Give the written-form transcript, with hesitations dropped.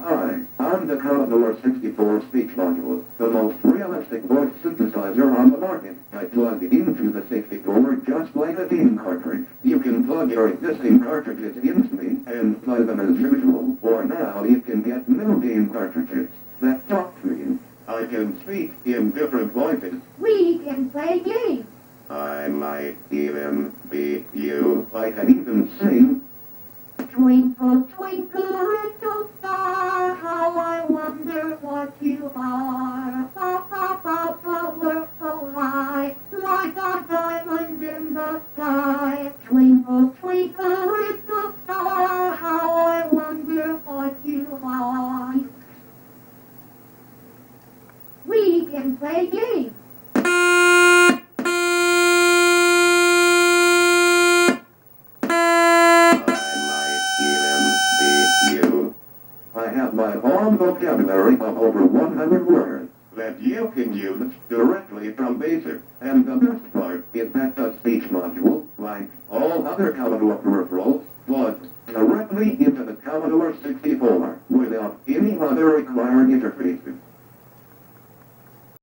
Hi, I'm the Commodore 64 speech module, the most realistic voice synthesizer on the market. I plug into the 64 just like a game cartridge. You can plug your existing cartridges into me and play them as usual, or now you can get new game cartridges that talk to you. I can speak in different voices. We can play games. I might even be you. I can even sing. Twinkle, twinkle, little star, how I wonder what you are. Up, up, up, up, we're so high, like a diamond in the sky. Twinkle, twinkle, little star, how I wonder what you are. We can play games. I have my own vocabulary of over 100 words that you can use directly from BASIC. And the best part is that the speech module, like all other Commodore peripherals, plugs directly into the Commodore 64 without any other required interfaces.